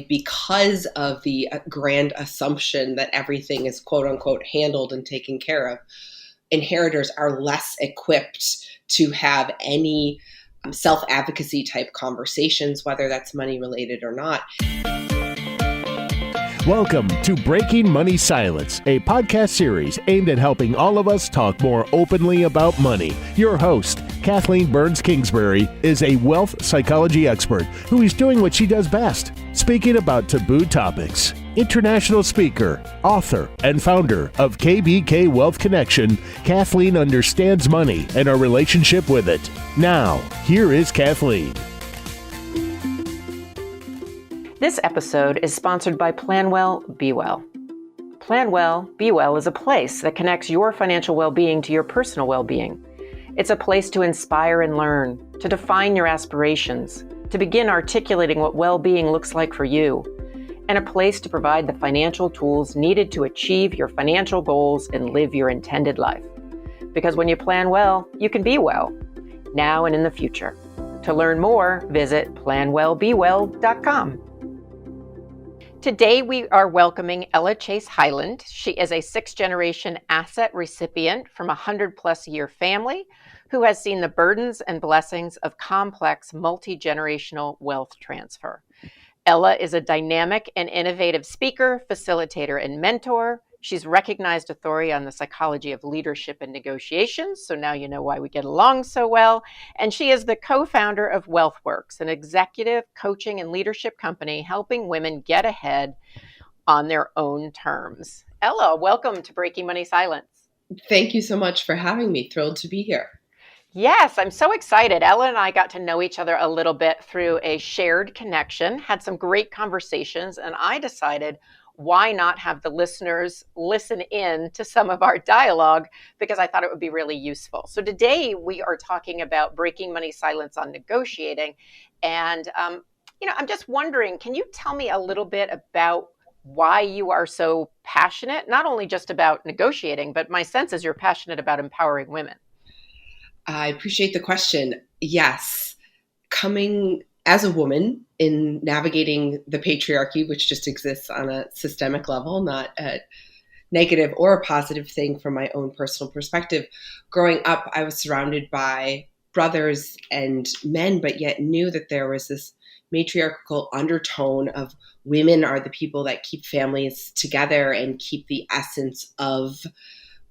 because of the grand assumption that everything is quote unquote handled and taken care of, inheritors are less equipped to have any self-advocacy type conversations, whether that's money related or not. Welcome to Breaking Money Silence, a podcast series aimed at helping all of us talk more openly about money. Your host, Kathleen Kingsbury, is a wealth psychology expert who is doing what she does best, speaking about taboo topics. International speaker, author, and founder of KBK Wealth Connection, Kathleen understands money and our relationship with it. Now, here is Kathleen. This episode is sponsored by Plan Well, Be Well. Plan Well, Be Well is a place that connects your financial well-being to your personal well-being. It's a place to inspire and learn, to define your aspirations, to begin articulating what well-being looks like for you, and a place to provide the financial tools needed to achieve your financial goals and live your intended life. Because when you plan well, you can be well, now and in the future. To learn more, visit planwellbewell.com. Today, we are welcoming Ella Chase Hyland. She is a sixth-generation asset recipient from a 100-plus-year family who has seen the burdens and blessings of complex multi-generational wealth transfer. Ella is a dynamic and innovative speaker, facilitator, and mentor. She's recognized authority on the psychology of leadership and negotiations, so now you know why we get along so well. And she is the co-founder of Wellth Works, an executive coaching and leadership company helping women get ahead on their own terms. Ella, welcome to Breaking Money Silence. Thank you so much for having me. Thrilled to be here. Yes, I'm so excited. Ella and I got to know each other a little bit through a shared connection, had some great conversations, and I decided, why not have the listeners listen in to some of our dialogue, because I thought it would be really useful. So today we are talking about breaking money silence on negotiating. And, I'm just wondering, can you tell me a little bit about why you are so passionate, not only just about negotiating, but my sense is you're passionate about empowering women. I appreciate the question. Yes, coming as a woman in navigating the patriarchy, which just exists on a systemic level, not a negative or a positive thing from my own personal perspective. Growing up, I was surrounded by brothers and men, but yet knew that there was this matriarchal undertone of women are the people that keep families together and keep the essence of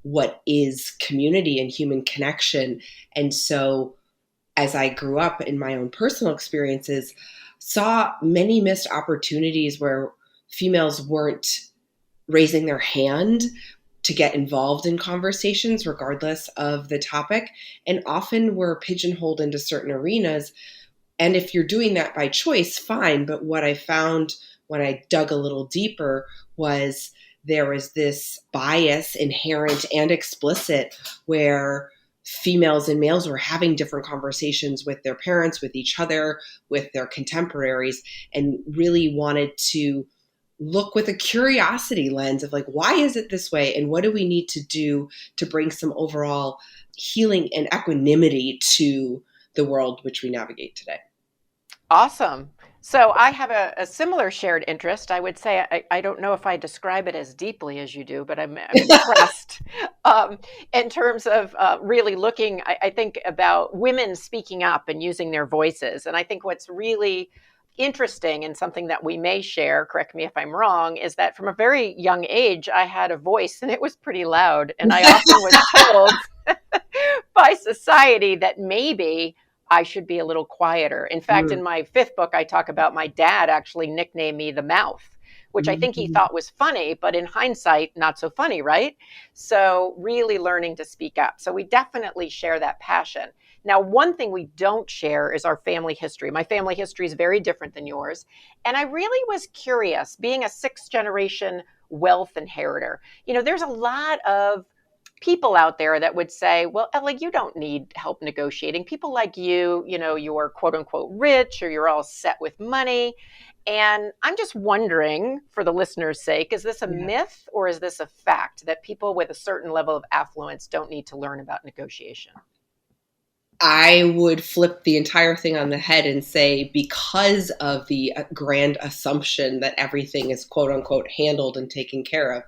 what is community and human connection. And so as I grew up in my own personal experiences, saw many missed opportunities where females weren't raising their hand to get involved in conversations regardless of the topic, and often were pigeonholed into certain arenas. And if you're doing that by choice, fine. But what I found when I dug a little deeper was there was this bias, inherent and explicit, where females and males were having different conversations with their parents, with each other, with their contemporaries, and really wanted to look with a curiosity lens of like, why is it this way? And what do we need to do to bring some overall healing and equanimity to the world which we navigate today? Awesome. So I have a similar shared interest. I would say, I don't know if I describe it as deeply as you do, but I'm impressed in terms of really looking, I think, about women speaking up and using their voices. And I think what's really interesting and something that we may share, correct me if I'm wrong, is that from a very young age, I had a voice and it was pretty loud. And I often was told by society that maybe I should be a little quieter. In fact, in my fifth book, I talk about my dad actually nicknamed me the mouth, which I think he thought was funny, but in hindsight, not so funny, right? So really learning to speak up. So we definitely share that passion. Now, one thing we don't share is our family history. My family history is very different than yours. And I really was curious, being a sixth generation wealth inheritor, there's a lot of people out there that would say, well, Ella, you don't need help negotiating. People like you, you're quote unquote rich, or you're all set with money. And I'm just wondering, for the listener's sake, is this a myth or is this a fact that people with a certain level of affluence don't need to learn about negotiation? I would flip the entire thing on the head and say, because of the grand assumption that everything is quote unquote handled and taken care of,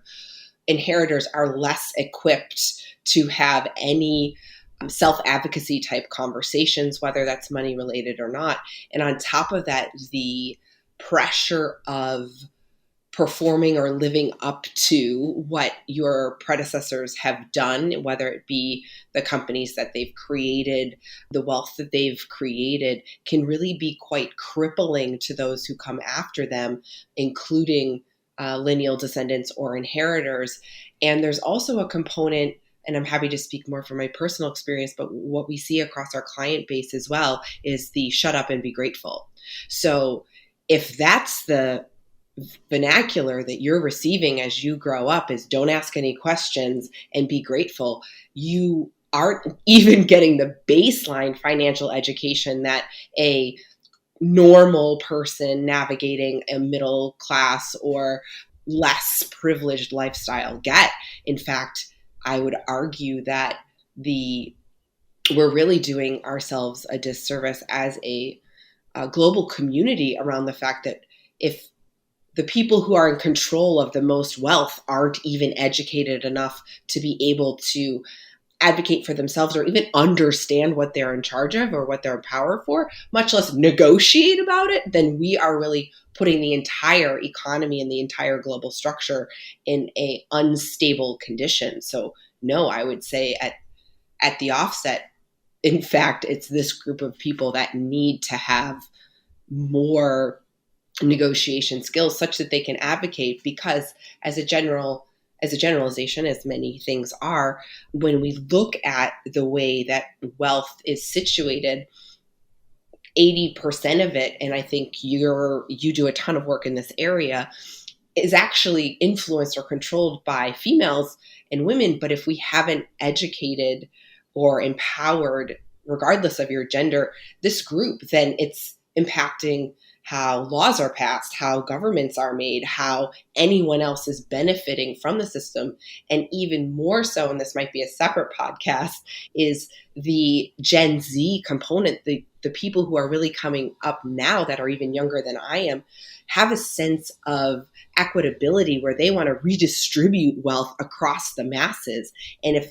inheritors are less equipped to have any self-advocacy type conversations, whether that's money related or not. And on top of that, the pressure of performing or living up to what your predecessors have done, whether it be the companies that they've created, the wealth that they've created, can really be quite crippling to those who come after them, including lineal descendants or inheritors. And there's also a component, and I'm happy to speak more from my personal experience, but what we see across our client base as well is the shut up and be grateful. So if that's the vernacular that you're receiving as you grow up, is don't ask any questions and be grateful, you aren't even getting the baseline financial education that a normal person navigating a middle class or less privileged lifestyle get. In fact, I would argue that we're really doing ourselves a disservice as a global community around the fact that if the people who are in control of the most wealth aren't even educated enough to be able to advocate for themselves or even understand what they're in charge of or what they're in power for, much less negotiate about it, then we are really putting the entire economy and the entire global structure in a unstable condition. So no, I would say at the offset, in fact, it's this group of people that need to have more negotiation skills such that they can advocate, because as a generalization, as many things are, when we look at the way that wealth is situated, 80% of it, and I think you do a ton of work in this area, is actually influenced or controlled by females and women. But if we haven't educated or empowered, regardless of your gender, this group, then it's impacting how laws are passed, how governments are made, how anyone else is benefiting from the system. And even more so, and this might be a separate podcast, is the Gen Z component, the people who are really coming up now that are even younger than I am, have a sense of equitability where they want to redistribute wealth across the masses. And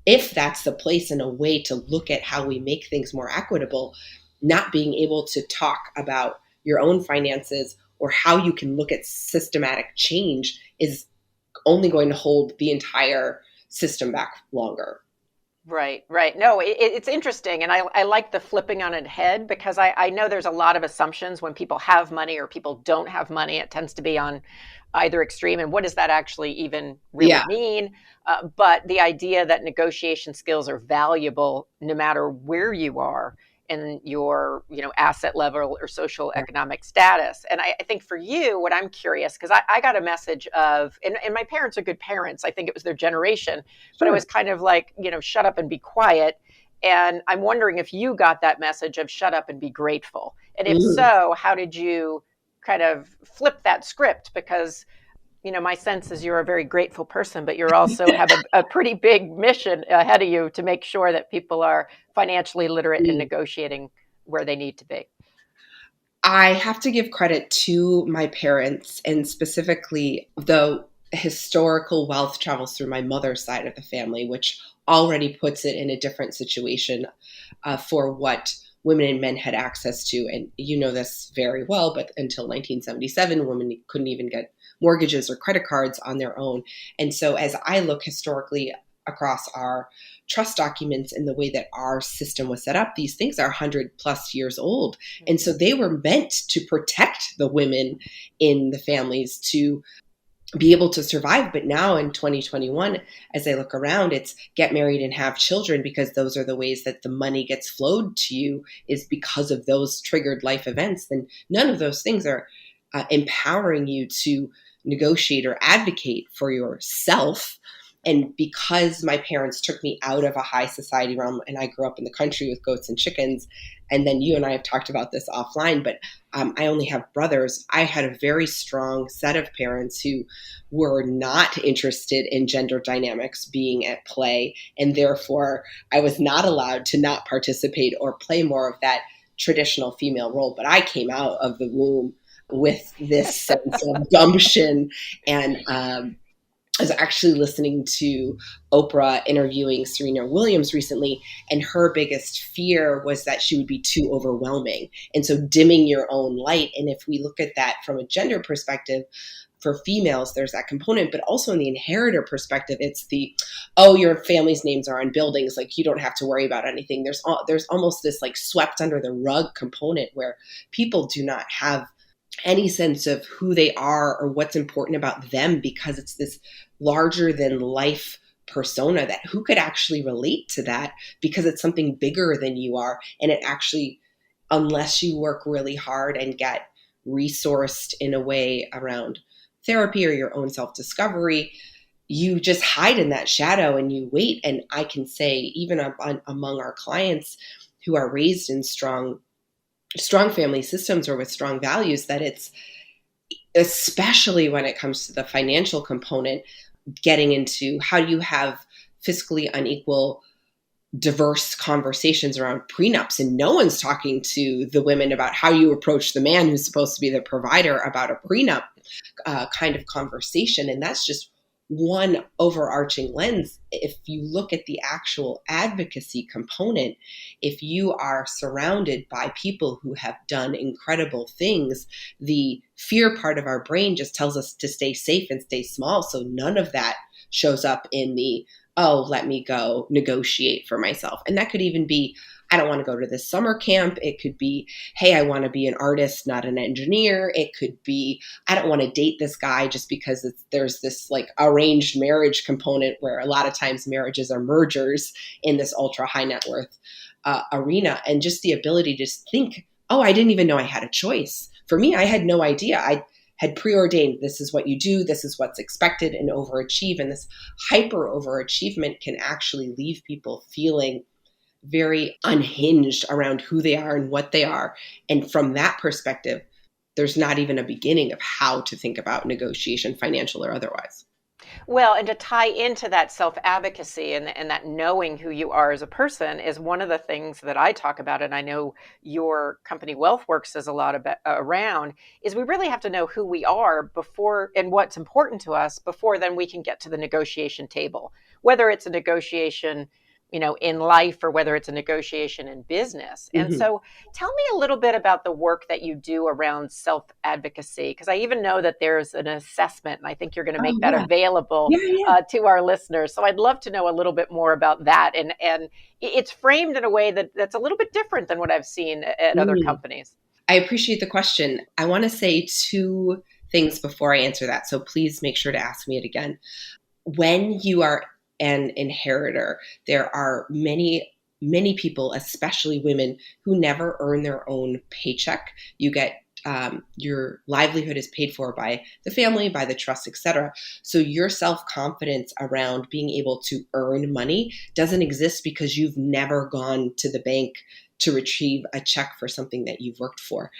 if that's the place and a way to look at how we make things more equitable, not being able to talk about your own finances or how you can look at systematic change is only going to hold the entire system back longer. Right, right. No, it's interesting. And I like the flipping on its head, because I know there's a lot of assumptions when people have money or people don't have money. It tends to be on either extreme. And what does that actually even really mean? But the idea that negotiation skills are valuable no matter where you are in your asset level or social economic status. And I think for you, what I'm curious, because I got a message of, and my parents are good parents, I think it was their generation, but it was kind of like, shut up and be quiet. And I'm wondering if you got that message of shut up and be grateful. And if so, how did you kind of flip that script? Because my sense is you're a very grateful person, but you also have a pretty big mission ahead of you to make sure that people are financially literate and negotiating where they need to be. I have to give credit to my parents, and specifically the historical wealth travels through my mother's side of the family, which already puts it in a different situation for what women and men had access to. And you know this very well, but until 1977, women couldn't even get mortgages or credit cards on their own. And so as I look historically across our trust documents and the way that our system was set up, these things are 100 plus years old. And so they were meant to protect the women in the families to be able to survive. But now in 2021, as I look around, it's get married and have children, because those are the ways that the money gets flowed to you, is because of those triggered life events. Then none of those things are empowering you to negotiate or advocate for yourself. And because my parents took me out of a high society realm and I grew up in the country with goats and chickens, and then you and I have talked about this offline, but I only have brothers. I had a very strong set of parents who were not interested in gender dynamics being at play. And therefore, I was not allowed to not participate or play more of that traditional female role. But I came out of the womb with this sense of gumption. And I was actually listening to Oprah interviewing Serena Williams recently, and her biggest fear was that she would be too overwhelming. And so dimming your own light. And if we look at that from a gender perspective, for females, there's that component, but also in the inheritor perspective, it's the, oh, your family's names are on buildings, like you don't have to worry about anything. There's almost this like swept under the rug component where people do not have any sense of who they are or what's important about them, because it's this larger than life persona that who could actually relate to that, because it's something bigger than you are. And it actually, unless you work really hard and get resourced in a way around therapy or your own self-discovery, you just hide in that shadow and you wait. And I can say, even among our clients who are raised in strong family systems or with strong values, that it's, especially when it comes to the financial component, getting into how do you have fiscally unequal, diverse conversations around prenups, and no one's talking to the women about how you approach the man who's supposed to be the provider about a prenup kind of conversation. And that's just one overarching lens. If you look at the actual advocacy component, if you are surrounded by people who have done incredible things, the fear part of our brain just tells us to stay safe and stay small. So none of that shows up in the, oh, let me go negotiate for myself. And that could even be, I don't want to go to this summer camp. It could be, hey, I want to be an artist, not an engineer. It could be, I don't want to date this guy just because there's this like arranged marriage component where a lot of times marriages are mergers in this ultra high net worth arena. And just the ability to think, oh, I didn't even know I had a choice. For me, I had no idea. I had preordained, this is what you do, this is what's expected, and overachieve. And this hyper overachievement can actually leave people feeling very unhinged around who they are and what they are. And from that perspective, there's not even a beginning of how to think about negotiation, financial or otherwise. Well, and to tie into that self-advocacy and that knowing who you are as a person is one of the things that I talk about, and I know your company Wellth Works does a lot about, around, is we really have to know who we are before and what's important to us before then we can get to the negotiation table, whether it's a negotiation in life or whether it's a negotiation in business. And Mm-hmm. so tell me a little bit about the work that you do around self-advocacy, because I even know that there's an assessment, and I think you're going to make that available to our listeners. So I'd love to know a little bit more about that. And it's framed in a way that's a little bit different than what I've seen at other companies. I appreciate the question. I want to say two things before I answer that. So please make sure to ask me it again. When you are an inheritor, there are many people, especially women, who never earn their own paycheck. You get your livelihood is paid for by the family, by the trust, etc. So your self-confidence around being able to earn money doesn't exist because you've never gone to the bank to retrieve a check for something that you've worked for.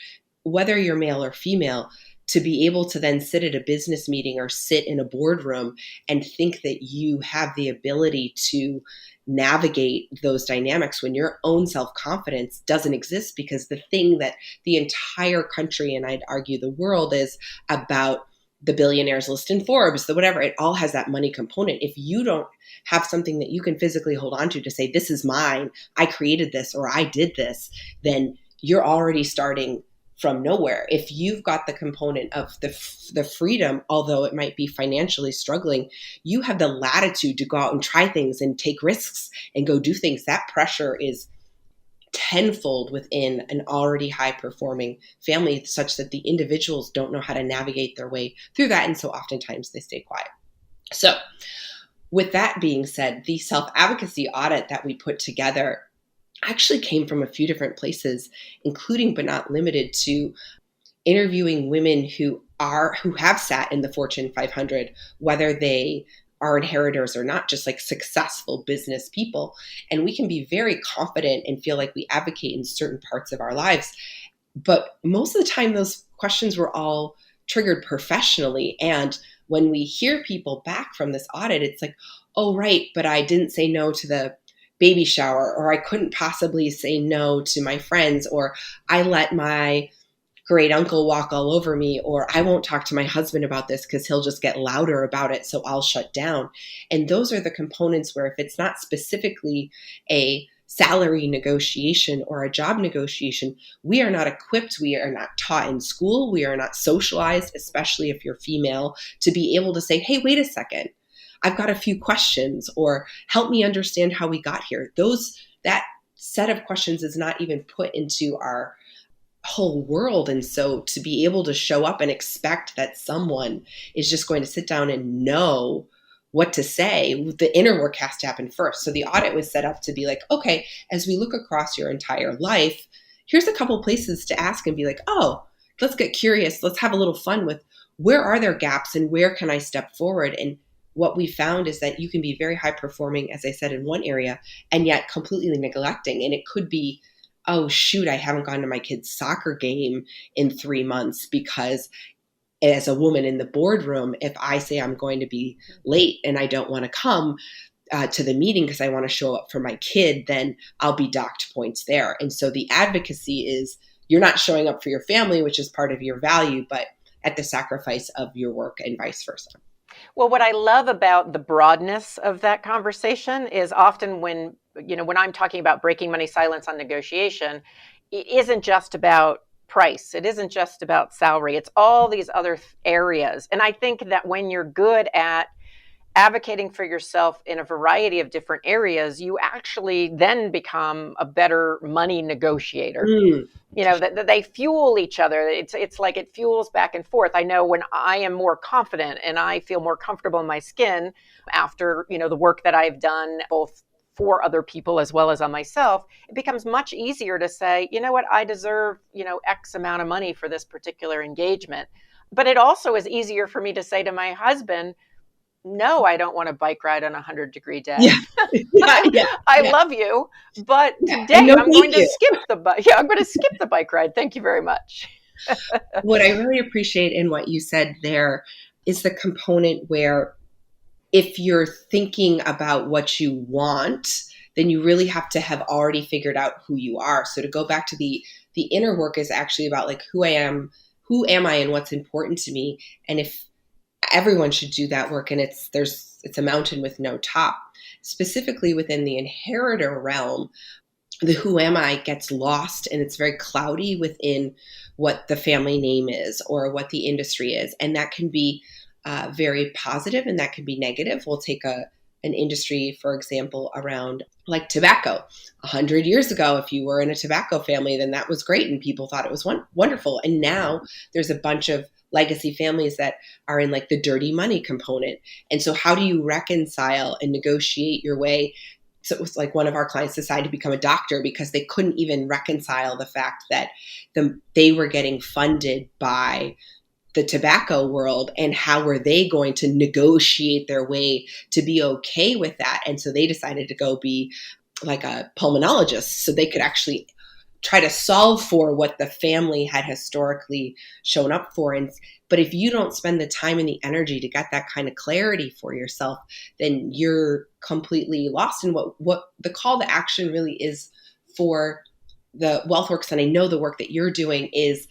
Whether you're male or female, to be able to then sit at a business meeting or sit in a boardroom and think that you have the ability to navigate those dynamics when your own self-confidence doesn't exist, because the thing that the entire country, and I'd argue the world, is about, the billionaires list in Forbes, the whatever, it all has that money component. If you don't have something that you can physically hold on to say, this is mine, I created this, or I did this, then you're already starting from nowhere. If you've got the component of the freedom, although it might be financially struggling, you have the latitude to go out and try things and take risks and go do things. That pressure is tenfold within an already high performing family, such that the individuals don't know how to navigate their way through that. And so oftentimes they stay quiet. So with that being said, the self-advocacy audit that we put together actually came from a few different places, including but not limited to interviewing women who have sat in the Fortune 500, whether they our inheritors are not just like successful business people. And we can be very confident and feel like we advocate in certain parts of our lives. But most of the time, those questions were all triggered professionally. And when we hear people back from this audit, it's like, oh, right, but I didn't say no to the baby shower, or I couldn't possibly say no to my friends, or I let my great uncle walk all over me, or I won't talk to my husband about this because he'll just get louder about it, so I'll shut down. And those are the components where if it's not specifically a salary negotiation or a job negotiation, we are not equipped, we are not taught in school, we are not socialized, especially if you're female, to be able to say, hey, wait a second, I've got a few questions, or help me understand how we got here. That set of questions is not even put into our whole world. And so to be able to show up and expect that someone is just going to sit down and know what to say, the inner work has to happen first. So the audit was set up to be like, okay, as we look across your entire life, here's a couple places to ask and be like, oh, let's get curious. Let's have a little fun with where are there gaps and where can I step forward? And what we found is that you can be very high performing, as I said, in one area, and yet completely neglecting. And it could be, oh, shoot, I haven't gone to my kid's soccer game in 3 months because as a woman in the boardroom, if I say I'm going to be late and I don't want to come to the meeting because I want to show up for my kid, then I'll be docked points there. And so the advocacy is you're not showing up for your family, which is part of your value, but at the sacrifice of your work and vice versa. Well, what I love about the broadness of that conversation is often when I'm talking about breaking money silence on negotiation, it isn't just about price. It isn't just about salary. It's all these other areas. And I think that when you're good at advocating for yourself in a variety of different areas, you actually then become a better money negotiator. That they fuel each other. It's like it fuels back and forth. I know when I am more confident and I feel more comfortable in my skin after, the work that I've done both for other people as well as on myself, it becomes much easier to say, you know what, I deserve, X amount of money for this particular engagement. But it also is easier for me to say to my husband, no, I don't want a bike ride on a 100-degree day. I love you, but today I'm going to skip the bike. I'm going to skip the bike ride. Thank you very much. What I really appreciate in what you said there is the component where if you're thinking about what you want, then you really have to have already figured out who you are. So to go back to the inner work is actually about like who am I and what's important to me. And if everyone should do that work, and it's a mountain with no top. Specifically within the inheritor realm, the who am I gets lost, and it's very cloudy within what the family name is or what the industry is. And that can be very positive and that can be negative. We'll take an industry, for example, around like tobacco. 100 years ago, if you were in a tobacco family, then that was great and people thought it was wonderful. And now there's a bunch of legacy families that are in like the dirty money component. And so how do you reconcile and negotiate your way? So it was like one of our clients decided to become a doctor because they couldn't even reconcile the fact that they were getting funded by the tobacco world, and how were they going to negotiate their way to be okay with that? And so they decided to go be like a pulmonologist so they could actually try to solve for what the family had historically shown up for. But if you don't spend the time and the energy to get that kind of clarity for yourself, then you're completely lost. And what the call to action really is for the Wellth Works, and I know the work that you're doing, is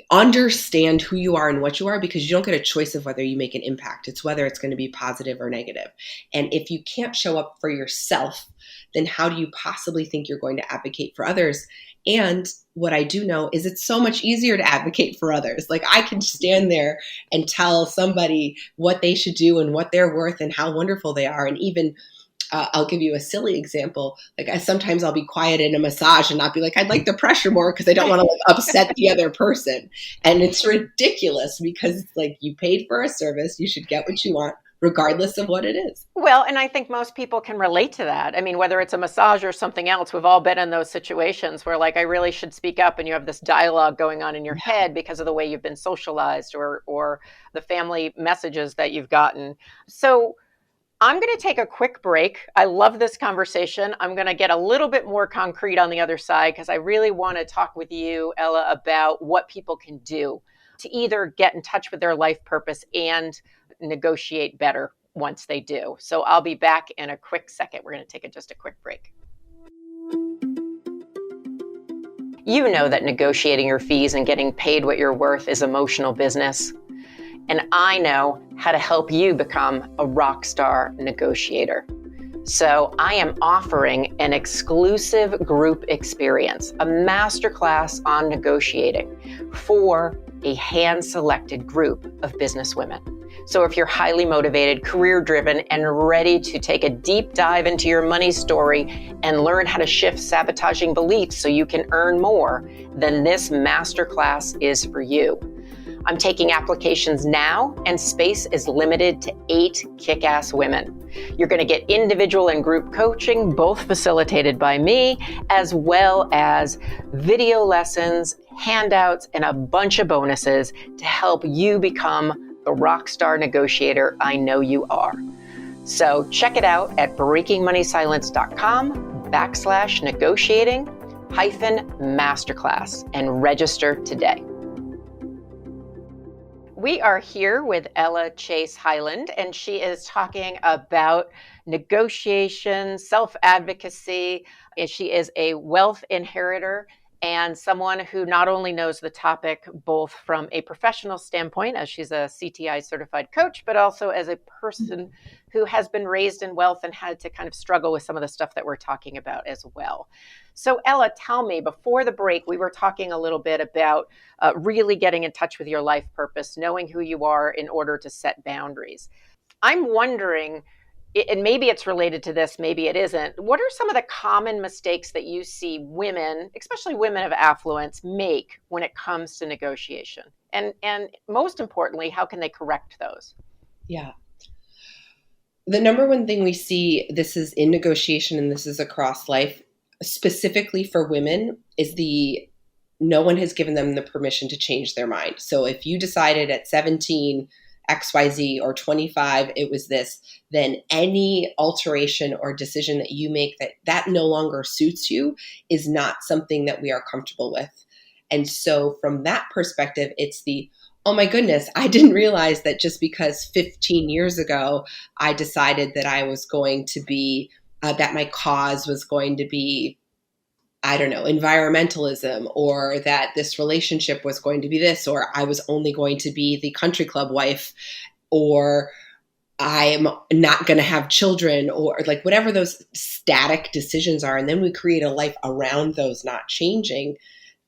understand who you are and what you are, because you don't get a choice of whether you make an impact. It's whether it's going to be positive or negative. And if you can't show up for yourself, then how do you possibly think you're going to advocate for others? And what I do know is it's so much easier to advocate for others. Like I can stand there and tell somebody what they should do and what they're worth and how wonderful they are. And even I'll give you a silly example. Like sometimes I'll be quiet in a massage and not be like, I'd like the pressure more because I don't want to like upset the other person. And it's ridiculous because it's like you paid for a service, you should get what you want, regardless of what it is. Well, and I think most people can relate to that. I mean, whether it's a massage or something else, we've all been in those situations where like, I really should speak up, and you have this dialogue going on in your head because of the way you've been socialized or the family messages that you've gotten. So I'm going to take a quick break. I love this conversation. I'm going to get a little bit more concrete on the other side because I really want to talk with you, Ella, about what people can do to either get in touch with their life purpose and negotiate better once they do. So I'll be back in a quick second. We're going to take just a quick break. You know that negotiating your fees and getting paid what you're worth is emotional business. And I know how to help you become a rock star negotiator. So I am offering an exclusive group experience, a masterclass on negotiating for a hand-selected group of business women. So if you're highly motivated, career-driven, and ready to take a deep dive into your money story and learn how to shift sabotaging beliefs so you can earn more, then this masterclass is for you. I'm taking applications now, and space is limited to 8 kick-ass women. You're going to get individual and group coaching, both facilitated by me, as well as video lessons, handouts, and a bunch of bonuses to help you become the rock star negotiator I know you are. So check it out at breakingmoneysilence.com/negotiating-masterclass and register today. We are here with Ella Chase Hyland, and she is talking about negotiation, self-advocacy, and she is a wealth inheritor and someone who not only knows the topic both from a professional standpoint, as she's a CTI certified coach, but also as a person who has been raised in wealth and had to kind of struggle with some of the stuff that we're talking about as well. So Ella, tell me, before the break, we were talking a little bit about really getting in touch with your life purpose, knowing who you are in order to set boundaries. I'm wondering, and maybe it's related to this, maybe it isn't, what are some of the common mistakes that you see women, especially women of affluence, make when it comes to negotiation? And most importantly, how can they correct those? Yeah. The number one thing we see, this is in negotiation and this is across life, specifically for women, is no one has given them the permission to change their mind. So if you decided at 17, XYZ, or 25, it was this, then any alteration or decision that you make that no longer suits you is not something that we are comfortable with. And so from that perspective, it's oh my goodness, I didn't realize that just because 15 years ago, I decided that I was going to be, that my cause was going to be, I don't know, environmentalism, or that this relationship was going to be this, or I was only going to be the country club wife, or I'm not going to have children, or like whatever those static decisions are. And then we create a life around those not changing,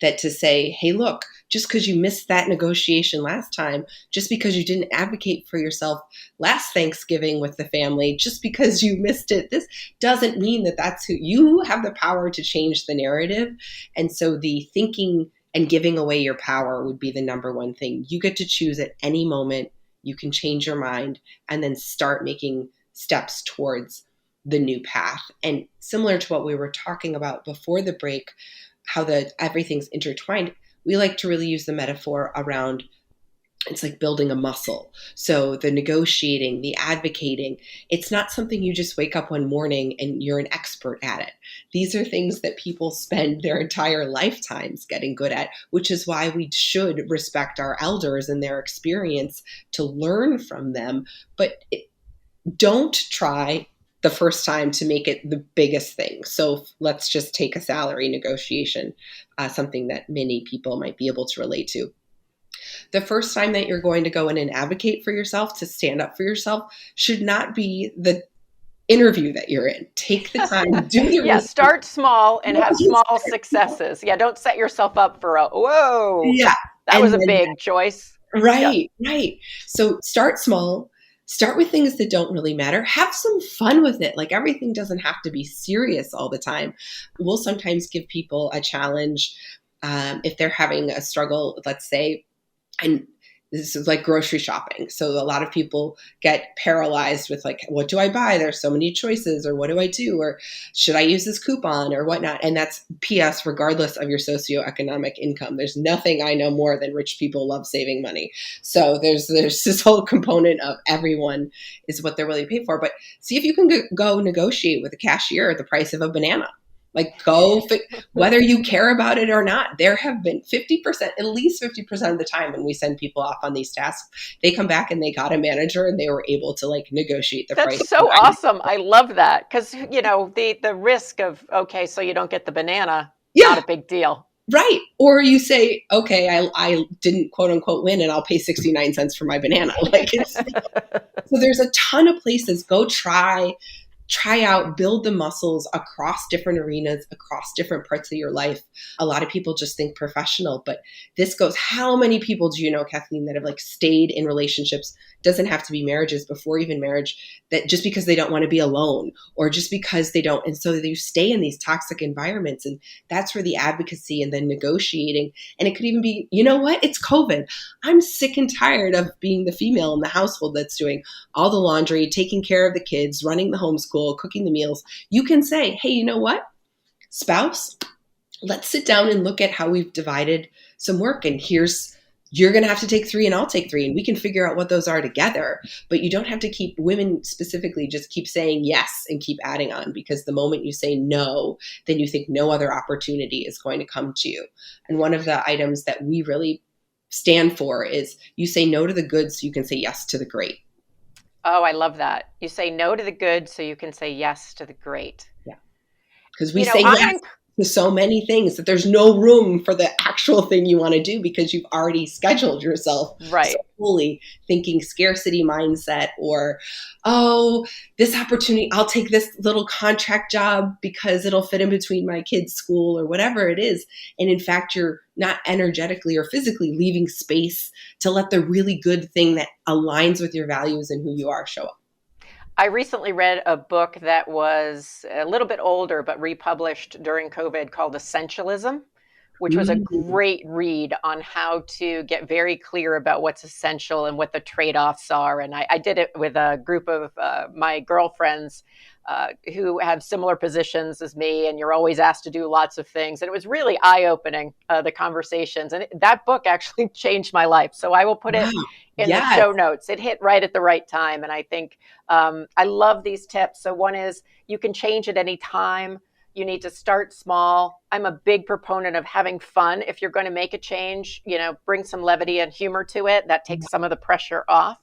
that to say, hey, look, just because you missed that negotiation last time, just because you didn't advocate for yourself last Thanksgiving with the family, just because you missed it, this doesn't mean that that's who you have the power to change the narrative. And so the thinking and giving away your power would be the number one thing. You get to choose at any moment. You can change your mind and then start making steps towards the new path. And similar to what we were talking about before the break, how everything's intertwined, we like to really use the metaphor around, it's like building a muscle. So the negotiating, the advocating, it's not something you just wake up one morning and you're an expert at it. These are things that people spend their entire lifetimes getting good at, which is why we should respect our elders and their experience to learn from them. But don't try the first time to make it the biggest thing. So let's just take a salary negotiation, something that many people might be able to relate to. The first time that you're going to go in and advocate for yourself, to stand up for yourself, should not be the interview that you're in. Take the time, do the research. Start small and have small successes. Yeah, don't set yourself up for whoa. Yeah. That was a big choice. Right. So start small. Start with things that don't really matter. Have some fun with it. Like, everything doesn't have to be serious all the time. We'll sometimes give people a challenge if they're having a struggle, let's say, and This is like grocery shopping. So a lot of people get paralyzed with like, what do I buy? There's so many choices, or what do I do? Or should I use this coupon or whatnot? And that's PS, regardless of your socioeconomic income. There's nothing I know more than rich people love saving money. So there's this whole component of everyone is what they're willing to pay for. But see if you can go negotiate with a cashier the price of a banana. Like whether you care about it or not. There have been 50%, at least 50% of the time when we send people off on these tasks, they come back and they got a manager and they were able to like negotiate the price. That's so awesome. I love that. Because, the risk of, okay, so you don't get the banana, not a big deal. Right. Or you say, okay, I didn't quote unquote win and I'll pay 69 cents for my banana. So there's a ton of places. Go try out, build the muscles across different arenas, across different parts of your life. A lot of people just think professional, but this goes, how many people do you know, Kathleen, that have like stayed in relationships, doesn't have to be marriages, before even marriage, that just because they don't want to be alone, or just because they don't. And so you stay in these toxic environments, and that's where the advocacy and the negotiating, and it could even be, you know what, it's COVID. I'm sick and tired of being the female in the household that's doing all the laundry, taking care of the kids, running the homeschool, cooking the meals. You can say, hey, you know what, spouse, let's sit down and look at how we've divided some work. And you're going to have to take 3 and I'll take 3, and we can figure out what those are together. But you don't have to keep, women specifically, just keep saying yes and keep adding on, because the moment you say no, then you think no other opportunity is going to come to you. And one of the items that we really stand for is you say no to the good so you can say yes to the great. Oh, I love that. You say no to the good so you can say yes to the great. Yeah. Because we say yes to so many things that there's no room for the actual thing you want to do, because you've already scheduled yourself so fully, thinking scarcity mindset, or, oh, this opportunity, I'll take this little contract job because it'll fit in between my kids' school, or whatever it is. And in fact, you're not energetically or physically leaving space to let the really good thing that aligns with your values and who you are show up. I recently read a book that was a little bit older, but republished during COVID, called Essentialism, which was a great read on how to get very clear about what's essential and what the trade-offs are. And I did it with a group of my girlfriends who have similar positions as me, and you're always asked to do lots of things. And it was really eye-opening, the conversations. And that book actually changed my life. So I will put it in the show notes. It hit right at the right time. And I think I love these tips. So one is, you can change at any time. You need to start small. I'm a big proponent of having fun. If you're going to make a change, bring some levity and humor to it. That takes some of the pressure off.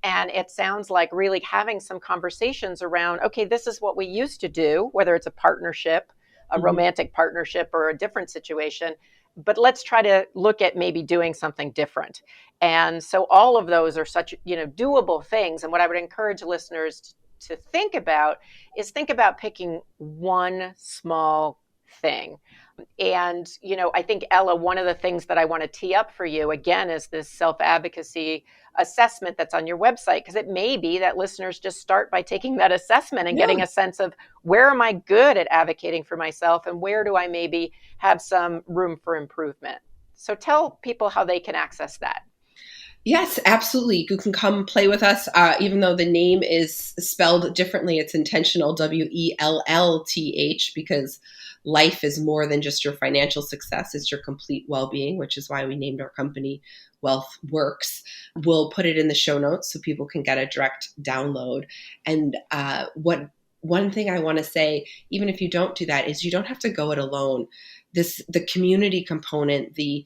And it sounds like really having some conversations around, okay, this is what we used to do, whether it's a partnership, a romantic partnership, or a different situation, but let's try to look at maybe doing something different. And so all of those are such, doable things. And what I would encourage listeners to think about is picking one small thing. And, I think, Ella, one of the things that I want to tee up for you, again, is this self-advocacy assessment that's on your website, because it may be that listeners just start by taking that assessment and getting a sense of, where am I good at advocating for myself, and where do I maybe have some room for improvement? So tell people how they can access that. Yes, absolutely. You can come play with us. Even though the name is spelled differently, it's intentional, WELLTH, because life is more than just your financial success. It's your complete well-being, which is why we named our company Wellth Works. We'll put it in the show notes so people can get a direct download. And one thing I want to say, even if you don't do that, is you don't have to go it alone. The community component, the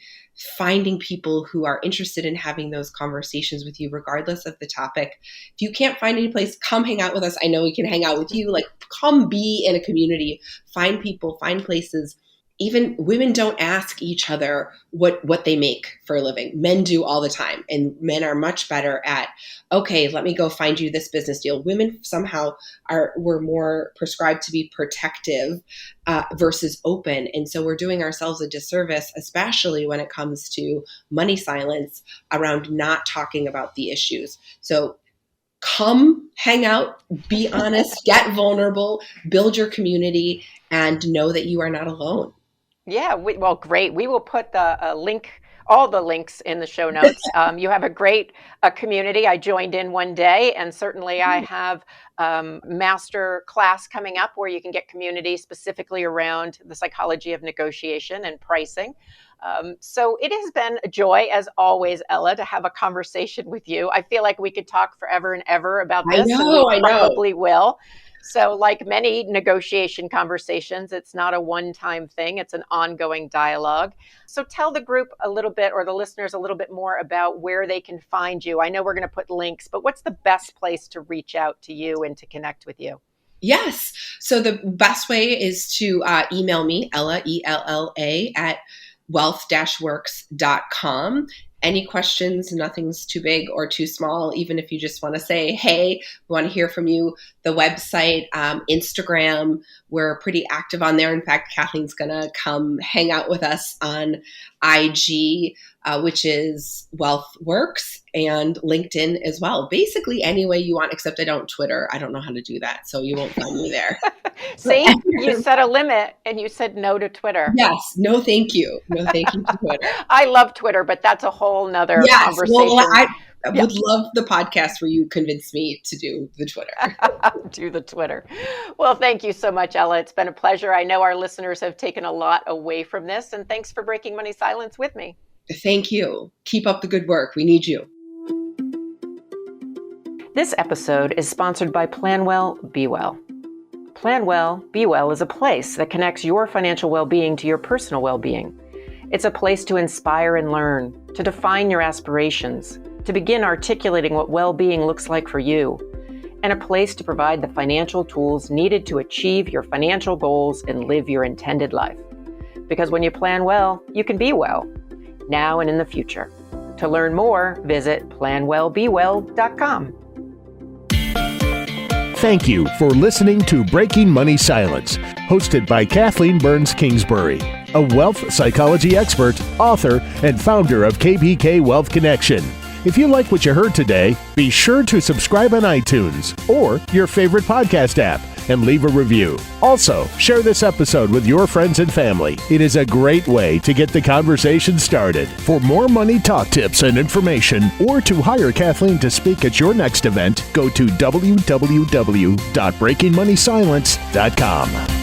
finding people who are interested in having those conversations with you, regardless of the topic. If you can't find any place, come hang out with us. I know we can hang out with you. Like, come be in a community, find people, find places. Even women don't ask each other what they make for a living. Men do all the time. And men are much better at, okay, let me go find you this business deal. Women somehow were more prescribed to be protective versus open. And so we're doing ourselves a disservice, especially when it comes to money silence around not talking about the issues. So come hang out, be honest, get vulnerable, build your community, and know that you are not alone. Yeah, well, great. We will put the link all the links in the show notes. You have a great community. I joined in one day, and certainly I have master class coming up where you can get community specifically around the psychology of negotiation and pricing. So it has been a joy, as always, Ella, to have a conversation with you. I feel like we could talk forever and ever about this, and we probably will. So like many negotiation conversations, it's not a one-time thing. It's an ongoing dialogue. So tell the group a little bit, or the listeners a little bit more about where they can find you. I know we're going to put links, but what's the best place to reach out to you and to connect with you? Yes. So the best way is to email me, Ella, ELLA, at wellth-works.com. Any questions, nothing's too big or too small. Even if you just want to say, hey, we want to hear from you. The website, Instagram, we're pretty active on there. In fact, Kathleen's going to come hang out with us on IG, which is Wellth Works, and LinkedIn as well. Basically any way you want, except I don't Twitter. I don't know how to do that, so you won't find me there. See, you set a limit and you said no to Twitter. Yes. No, thank you. No, thank you to Twitter. I love Twitter, but that's a whole nother conversation. Well, I would love the podcast where you convince me to do the Twitter. Do the Twitter. Well, thank you so much, Ella. It's been a pleasure. I know our listeners have taken a lot away from this, and thanks for breaking money silence with me. Thank you. Keep up the good work. We need you. This episode is sponsored by Plan Well, Be Well. Plan Well, Be Well is a place that connects your financial well-being to your personal well-being. It's a place to inspire and learn, to define your aspirations, to begin articulating what well-being looks like for you, and a place to provide the financial tools needed to achieve your financial goals and live your intended life. Because when you plan well, you can be well, now and in the future. To learn more, visit planwellbewell.com. Thank you for listening to Breaking Money Silence, hosted by Kathleen Burns Kingsbury, a wealth psychology expert, author, and founder of KBK Wealth Connection. If you like what you heard today, be sure to subscribe on iTunes or your favorite podcast app and leave a review. Also, share this episode with your friends and family. It is a great way to get the conversation started. For more money talk tips and information, or to hire Kathleen to speak at your next event, go to www.breakingmoneysilence.com.